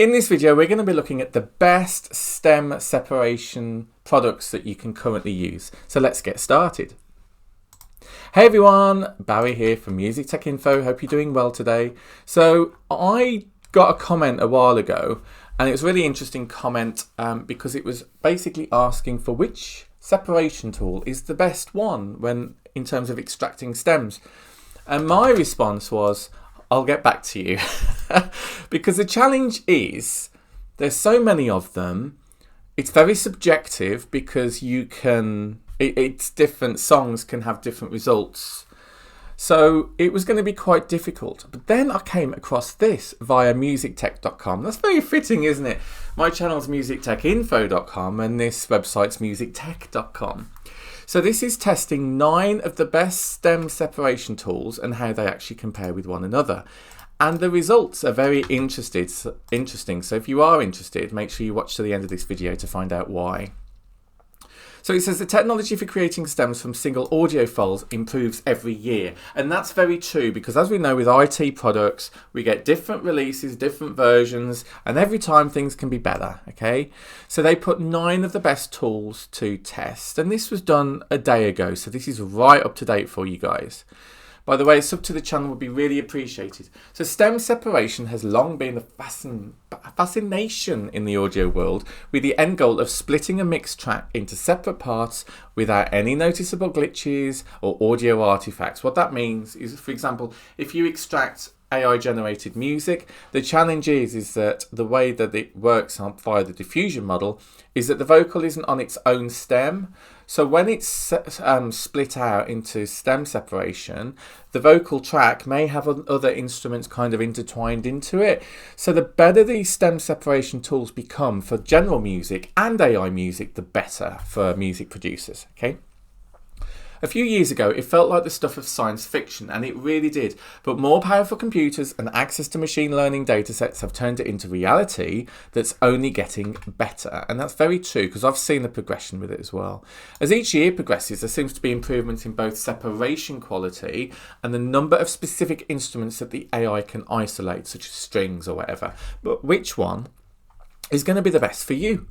In this video, we're going to be looking at the best stem separation products that you can currently use. So let's get started. Hey everyone, Barry here from Music Tech Info. Hope you're doing well today. So I got a comment a while ago, and it was a really interesting comment because it was basically asking for which separation tool is the best one when in terms of extracting stems. And my response was, I'll get back to you. Because the challenge is there's so many of them. It's very subjective because it's different songs can have different results. So it was going to be quite difficult. But then I came across this via musictech.com. That's very fitting, isn't it? My channel's musictechinfo.com and this website's musictech.com. So this is testing 9 of the best stem separation tools and how they actually compare with one another. And the results are very interesting. So if you are interested, make sure you watch to the end of this video to find out why. So it says the technology for creating stems from single audio files improves every year. And that's very true because as we know with IT products, we get different releases, different versions, and every time things can be better, okay? So they put 9 of the best tools to test, and this was done a day ago. So this is right up to date for you guys. By the way, a sub to the channel would be really appreciated. So stem separation has long been a fascination in the audio world, with the end goal of splitting a mixed track into separate parts without any noticeable glitches or audio artifacts. What that means is, for example, if you extract AI generated music, the challenge is that the way that it works via the diffusion model is that the vocal isn't on its own stem. So when it's split out into stem separation, the vocal track may have other instruments kind of intertwined into it. So the better these stem separation tools become for general music and AI music, the better for music producers, okay? A few years ago, it felt like the stuff of science fiction, and it really did. But more powerful computers and access to machine learning datasets have turned it into reality that's only getting better. And that's very true, because I've seen the progression with it as well. As each year progresses, there seems to be improvements in both separation quality and the number of specific instruments that the AI can isolate, such as strings or whatever. But which one is going to be the best for you?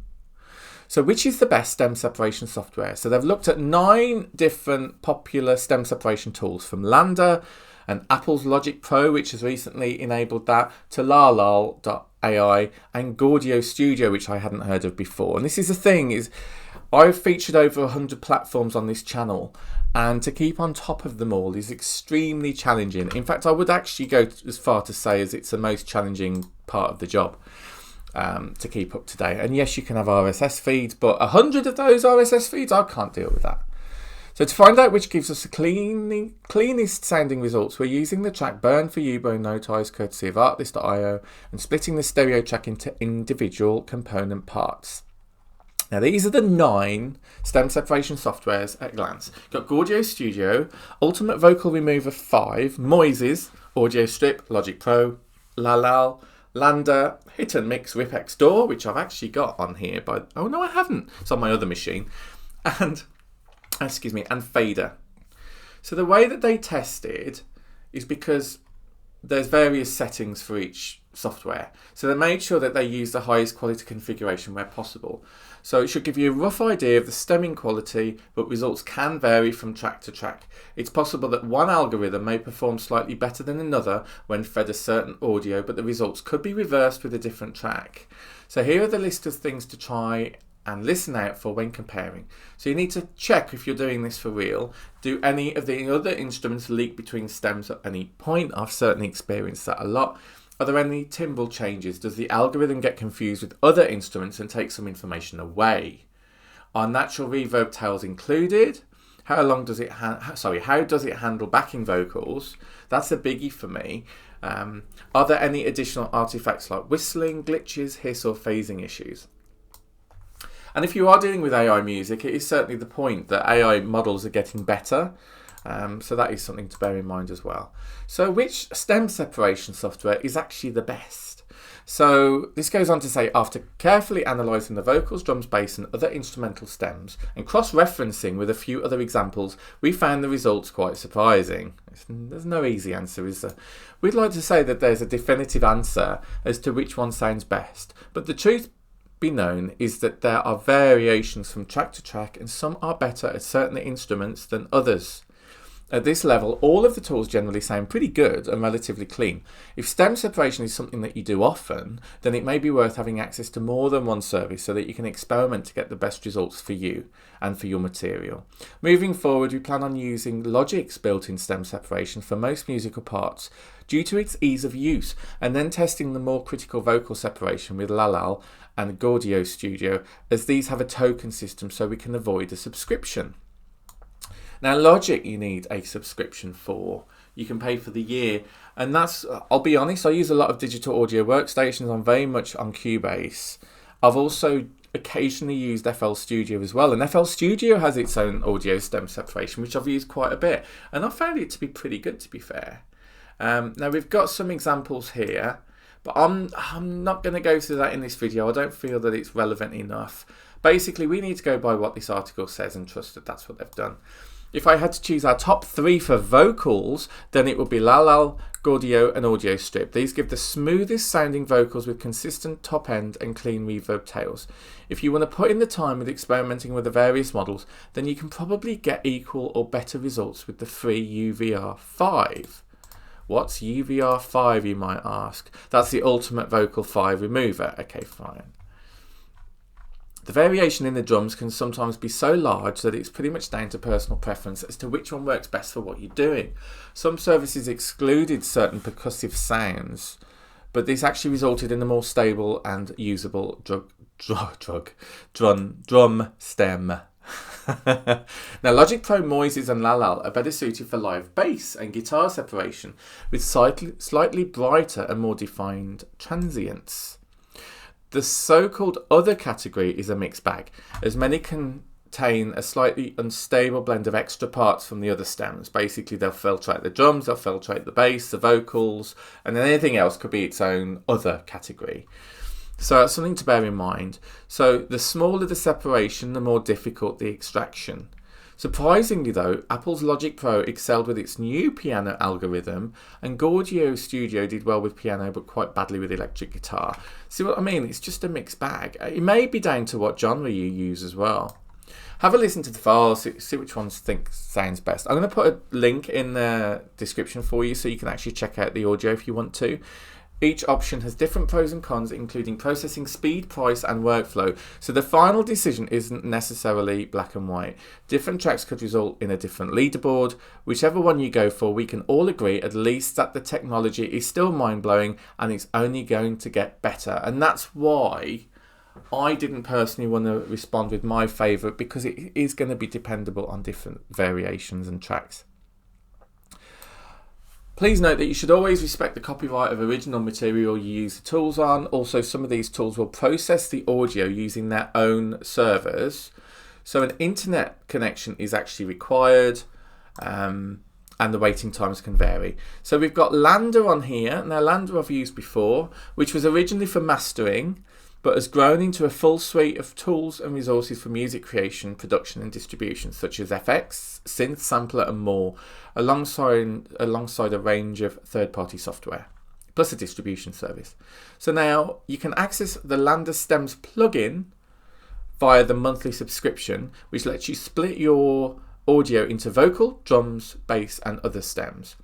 So which is the best stem separation software? So they've looked at 9 different popular stem separation tools, from LaMDA and Apple's Logic Pro, which has recently enabled that, to LaLal.ai and Gaudio Studio, which I hadn't heard of before. And this is the thing, is I've featured over 100 platforms on this channel, and to keep on top of them all is extremely challenging. In fact, I would actually go as far to say as it's the most challenging part of the job. To keep up to date. And yes, you can have RSS feeds, but 100 of those RSS feeds, I can't deal with that. So to find out which gives us the cleanest sounding results, we're using the track Burn for You by Notize, courtesy of Artlist.io, and splitting the stereo track into individual component parts. Now these are the 9 stem separation softwares at a glance. Got Gaudio Studio, Ultimate Vocal Remover 5, Moises, Audio Strip, Logic Pro, LaLal, LaMDA, Hit and Mix, Ripex DAW, which I've actually got on here, but oh no, I haven't. It's on my other machine, and Fader. So the way that they tested is because there's various settings for each software. So they made sure that they use the highest quality configuration where possible. So it should give you a rough idea of the stemming quality, but results can vary from track to track. It's possible that one algorithm may perform slightly better than another when fed a certain audio, but the results could be reversed with a different track. So here are the list of things to try and listen out for when comparing. So you need to check if you're doing this for real. Do any of the other instruments leak between stems at any point? I've certainly experienced that a lot. Are there any timbral changes? Does the algorithm get confused with other instruments and take some information away? Are natural reverb tails included? How does it handle backing vocals? That's a biggie for me. Are there any additional artifacts like whistling, glitches, hiss, or phasing issues? And if you are dealing with AI music, it is certainly the point that AI models are getting better. So that is something to bear in mind as well. So which stem separation software is actually the best? So this goes on to say, after carefully analysing the vocals, drums, bass and other instrumental stems and cross-referencing with a few other examples, we found the results quite surprising. There's no easy answer, is there? We'd like to say that there's a definitive answer as to which one sounds best, but the truth be known is that there are variations from track to track, and some are better at certain instruments than others. At this level, all of the tools generally sound pretty good and relatively clean. If stem separation is something that you do often, then it may be worth having access to more than one service so that you can experiment to get the best results for you and for your material. Moving forward, we plan on using Logic's built-in stem separation for most musical parts due to its ease of use, and then testing the more critical vocal separation with Lalal and Gaudio Studio, as these have a token system so we can avoid a subscription. Now, Logic you need a subscription for. You can pay for the year, and that's, I'll be honest, I use a lot of digital audio workstations. I'm very much on Cubase. I've also occasionally used FL Studio as well, and FL Studio has its own audio stem separation, which I've used quite a bit, and I found it to be pretty good, to be fair. Now we've got some examples here, but I'm not going to go through that in this video. I don't feel that it's relevant enough. Basically, we need to go by what this article says and trust that that's what they've done. If I had to choose our top 3 for vocals, then it would be Lalal, Gaudio and Audio Strip. These give the smoothest sounding vocals with consistent top end and clean reverb tails. If you want to put in the time with experimenting with the various models, then you can probably get equal or better results with the free UVR5. What's UVR5, you might ask? That's the Ultimate Vocal 5 Remover. Okay, fine. The variation in the drums can sometimes be so large that it's pretty much down to personal preference as to which one works best for what you're doing. Some services excluded certain percussive sounds, but this actually resulted in a more stable and usable drum stem. Now, Logic Pro Moises and Lalal are better suited for live bass and guitar separation with slightly brighter and more defined transients. The so-called other category is a mixed bag, as many contain a slightly unstable blend of extra parts from the other stems. Basically, they'll filtrate the drums, they'll filtrate the bass, the vocals, and then anything else could be its own other category. So that's something to bear in mind. So the smaller the separation, the more difficult the extraction. Surprisingly though, Apple's Logic Pro excelled with its new piano algorithm, and Gaudio Studio did well with piano but quite badly with electric guitar. See what I mean? It's just a mixed bag. It may be down to what genre you use as well. Have a listen to the files, see which ones think sounds best. I'm going to put a link in the description for you so you can actually check out the audio if you want to. Each option has different pros and cons, including processing speed, price and workflow. So the final decision isn't necessarily black and white. Different tracks could result in a different leaderboard. Whichever one you go for, we can all agree at least that the technology is still mind-blowing and it's only going to get better. And that's why I didn't personally want to respond with my favourite, because it is going to be dependable on different variations and tracks. Please note that you should always respect the copyright of original material you use the tools on. Also, some of these tools will process the audio using their own servers. So an internet connection is actually required, and the waiting times can vary. So we've got LANDR on here. Now LANDR I've used before, which was originally for mastering, but has grown into a full suite of tools and resources for music creation, production and distribution, such as FX, Synth, Sampler and more, alongside a range of third-party software, plus a distribution service. So now you can access the LANDR Stems plugin via the monthly subscription, which lets you split your audio into vocal, drums, bass and other stems.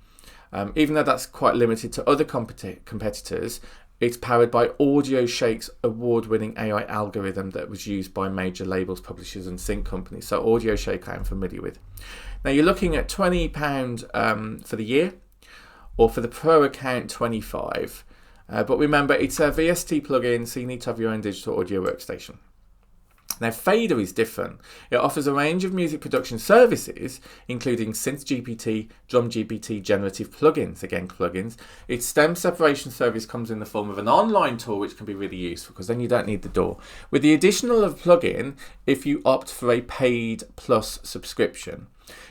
Even though that's quite limited to other competitors, it's powered by AudioShake's award-winning AI algorithm that was used by major labels, publishers and sync companies. So AudioShake I'm familiar with. Now you're looking at £20 for the year, or for the Pro account £25. But remember, it's a VST plugin, so you need to have your own digital audio workstation. Now Fader is different. It offers a range of music production services, including SynthGPT, DrumGPT, generative plugins, again plugins. Its stem separation service comes in the form of an online tool, which can be really useful because then you don't need the DAW. With the additional of plugin, if you opt for a paid plus subscription,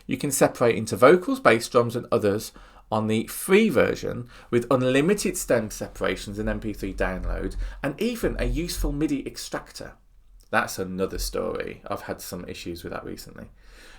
you can separate into vocals, bass, drums and others on the free version with unlimited stem separations and MP3 download, and even a useful MIDI extractor. That's another story. I've had some issues with that recently.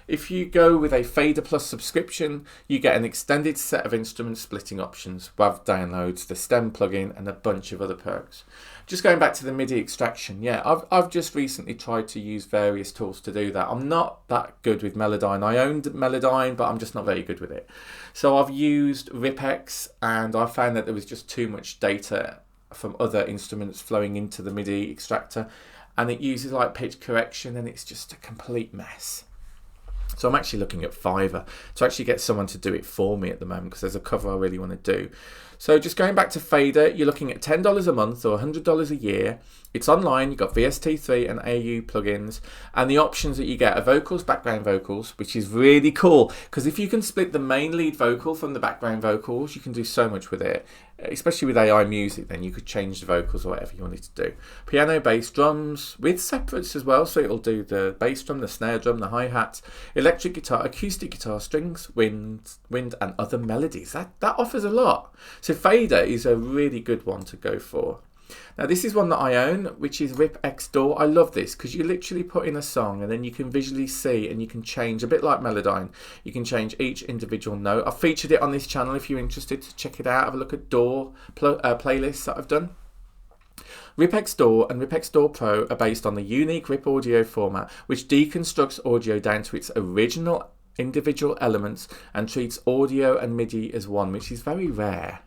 If you go with a Fader Plus subscription, you get an extended set of instrument splitting options, WAV downloads, the stem plugin, and a bunch of other perks. Just going back to the MIDI extraction, yeah, I've just recently tried to use various tools to do that. I'm not that good with Melodyne. I owned Melodyne, but I'm just not very good with it. So I've used Ripx, and I found that there was just too much data from other instruments flowing into the MIDI extractor, and it uses like pitch correction, and it's just a complete mess. So I'm actually looking at Fiverr to actually get someone to do it for me at the moment, because there's a cover I really want to do. So just going back to Fader, you're looking at $10 a month or $100 a year. It's online. You've got VST3 and AU plugins, and the options that you get are vocals, background vocals, which is really cool, because if you can split the main lead vocal from the background vocals, you can do so much with it. Especially with AI music, then you could change the vocals or whatever you wanted to do. Piano, bass, drums with separates as well, so it'll do the bass drum, the snare drum, the hi-hat, electric guitar, acoustic guitar, strings, wind, and other melodies. That offers a lot. So Fader is a really good one to go for. Now this is one that I own, which is Ripx DAW. I love this because you literally put in a song and then you can visually see and you can change, a bit like Melodyne, you can change each individual note. I've featured it on this channel if you're interested to check it out. Have a look at DAW playlists that I've done. Ripx DAW and Ripx DAW Pro are based on the unique Rip Audio format, which deconstructs audio down to its original individual elements and treats audio and MIDI as one, which is very rare.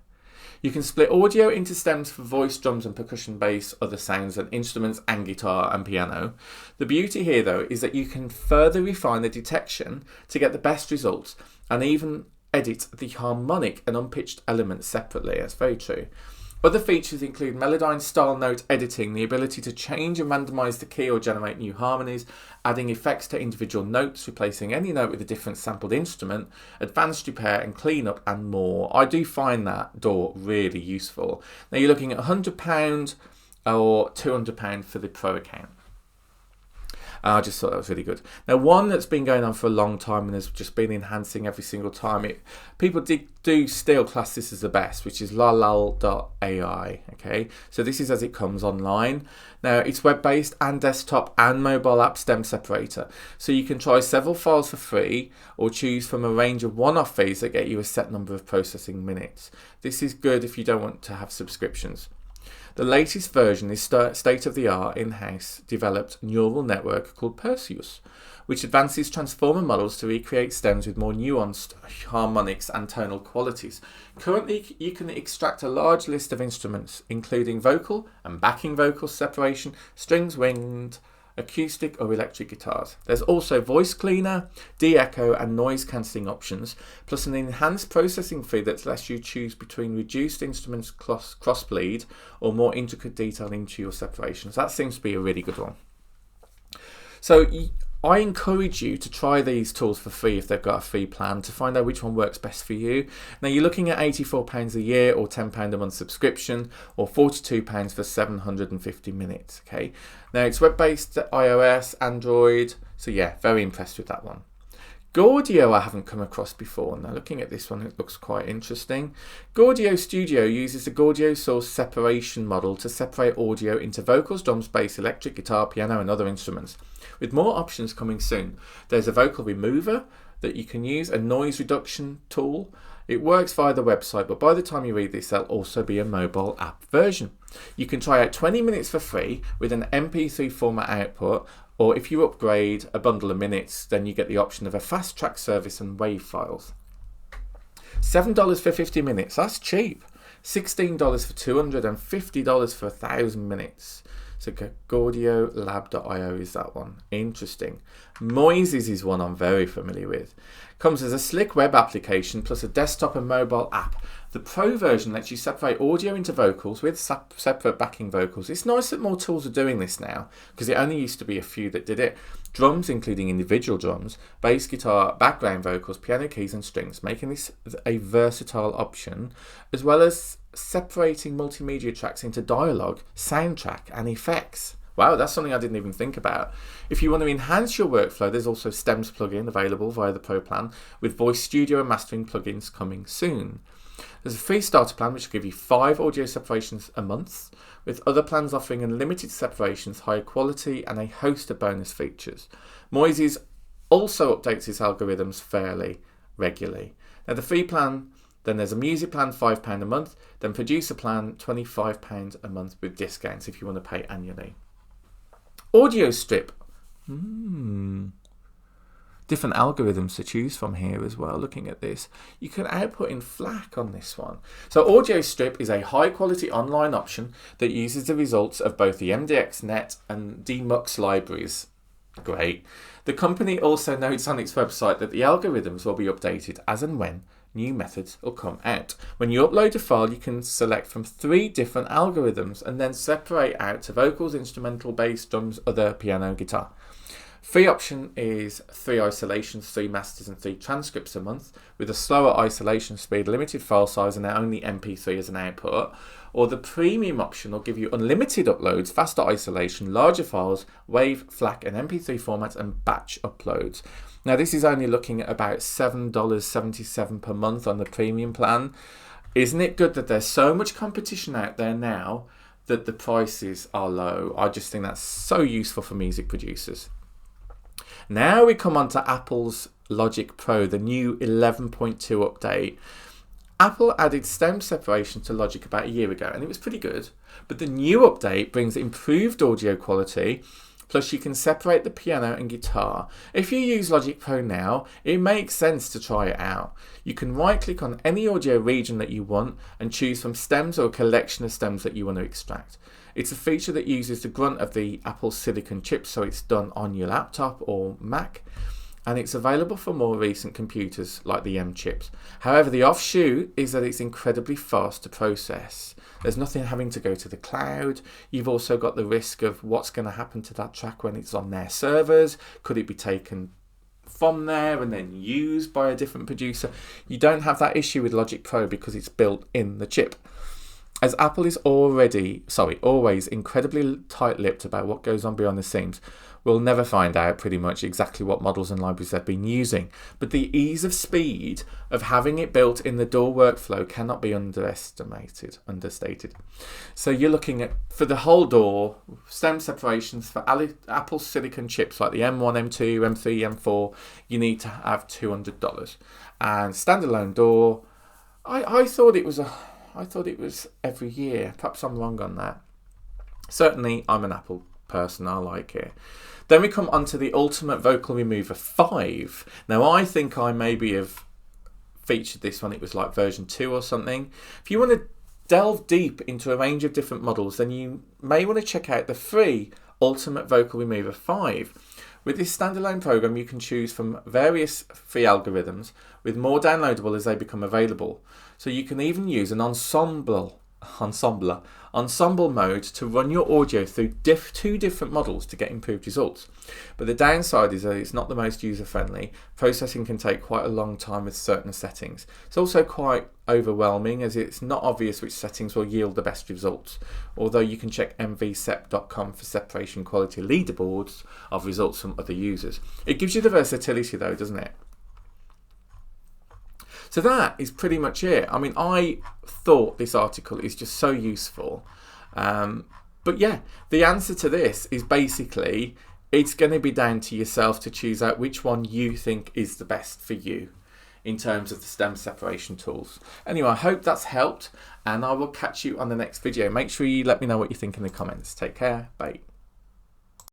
You can split audio into stems for voice, drums and percussion, bass, other sounds and instruments and guitar and piano. The beauty here though is that you can further refine the detection to get the best results and even edit the harmonic and unpitched elements separately. That's very true. Other features include Melodyne style note editing, the ability to change and randomize the key or generate new harmonies, adding effects to individual notes, replacing any note with a different sampled instrument, advanced repair and cleanup, and more. I do find that DAW really useful. Now you're looking at £100 or £200 for the Pro account. I just thought that was really good. Now, one that's been going on for a long time and has just been enhancing every single time. People do still class this as the best, which is lalal.ai. Okay, so this is as it comes online. Now, it's web-based and desktop and mobile app stem separator. So you can try several files for free or choose from a range of one-off fees that get you a set number of processing minutes. This is good if you don't want to have subscriptions. The latest version is state-of-the-art in-house developed neural network called Perseus, which advances transformer models to recreate stems with more nuanced harmonics and tonal qualities. Currently, you can extract a large list of instruments, including vocal and backing vocal separation, strings, wind, acoustic or electric guitars. There's also voice cleaner, de-echo and noise cancelling options, plus an enhanced processing feed that lets you choose between reduced instruments crossbleed or more intricate detail into your separations. That seems to be a really good one. So I encourage you to try these tools for free if they've got a free plan to find out which one works best for you. Now you're looking at £84 a year or £10 a month subscription or £42 for 750 minutes. Okay. Now it's web-based, iOS, Android. So yeah, very impressed with that one. Gaudio I haven't come across before. Now looking at this one, it looks quite interesting. Gaudio Studio uses the Gaudio source separation model to separate audio into vocals, drums, bass, electric guitar, piano and other instruments, with more options coming soon. There's a vocal remover that you can use, a noise reduction tool. It works via the website, but by the time you read this, there'll also be a mobile app version. You can try out 20 minutes for free with an MP3 format output, or if you upgrade a bundle of minutes, then you get the option of a fast track service and WAV files. $7 for 50 minutes, that's cheap. $16 for 200 and $50 for 1,000 minutes. So GaudioLab.io is that one. Interesting. Moises is one I'm very familiar with. Comes as a slick web application plus a desktop and mobile app. The Pro version lets you separate audio into vocals with separate backing vocals. It's nice that more tools are doing this now, because it only used to be a few that did it. Drums, including individual drums, bass, guitar, background vocals, piano keys and strings, making this a versatile option, as well as separating multimedia tracks into dialogue, soundtrack and effects. Wow, that's something I didn't even think about. If you want to enhance your workflow, there's also Stems plugin available via the Pro plan, with Voice Studio and mastering plugins coming soon. There's a free starter plan which will give you 5 audio separations a month, with other plans offering unlimited separations, higher quality, and a host of bonus features. Moises also updates its algorithms fairly regularly. Now the free plan, then there's a music plan, £5 a month, then producer plan, £25 a month with discounts if you want to pay annually. Audio strip. Different algorithms to choose from here as well. Looking at this, you can output in FLAC on this one. So Audio Strip is a high quality online option that uses the results of both the MDX-Net and DMux libraries. Great. The company also notes on its website that the algorithms will be updated as and when new methods will come out. When you upload a file, you can select from 3 different algorithms and then separate out to vocals, instrumental, bass, drums, other, piano, guitar. Free option is 3 isolations, 3 masters and 3 transcripts a month, with a slower isolation speed, limited file size and only MP3 as an output. Or the premium option will give you unlimited uploads, faster isolation, larger files, WAV, FLAC and MP3 formats and batch uploads. Now this is only looking at about $7.77 per month on the premium plan. Isn't it good that there's so much competition out there now that the prices are low? I just think that's so useful for music producers. Now we come on to Apple's Logic Pro, the new 11.2 update. Apple added stem separation to Logic about a year ago and it was pretty good, but the new update brings improved audio quality, plus you can separate the piano and guitar. If you use Logic Pro now, it makes sense to try it out. You can right click on any audio region that you want and choose from stems or a collection of stems that you want to extract. It's a feature that uses the grunt of the Apple Silicon chip, so it's done on your laptop or Mac, and it's available for more recent computers like the M chips. However, the offshoot is that it's incredibly fast to process. There's nothing having to go to the cloud. You've also got the risk of what's going to happen to that track when it's on their servers. Could it be taken from there and then used by a different producer? You don't have that issue with Logic Pro because it's built in the chip. As Apple is always incredibly tight-lipped about what goes on behind the scenes, we'll never find out pretty much exactly what models and libraries they've been using. But the ease of speed of having it built in the DAW workflow cannot be understated. So you're looking at, for the whole DAW, stem separations for Apple Silicon chips like the M1, M2, M3, M4, you need to have $200. And standalone DAW, I thought it was every year. Perhaps I'm wrong on that. Certainly, I'm an Apple person. I like it. Then we come on to the Ultimate Vocal Remover 5. Now, I think I maybe have featured this one. It was like version 2 or something. If you want to delve deep into a range of different models, then you may want to check out the free Ultimate Vocal Remover 5. With this standalone program, you can choose from various free algorithms, with more downloadable as they become available. So you can even use an ensemble mode to run your audio through 2 different models to get improved results. But the downside is that it's not the most user-friendly. Processing can take quite a long time with certain settings. It's also quite overwhelming as it's not obvious which settings will yield the best results, although you can check mvsep.com for separation quality leaderboards of results from other users. It gives you the versatility though, doesn't it? So that is pretty much it. I mean, I thought this article is just so useful. But yeah, the answer to this is basically it's going to be down to yourself to choose out which one you think is the best for you in terms of the stem separation tools. Anyway, I hope that's helped and I will catch you on the next video. Make sure you let me know what you think in the comments. Take care. Bye.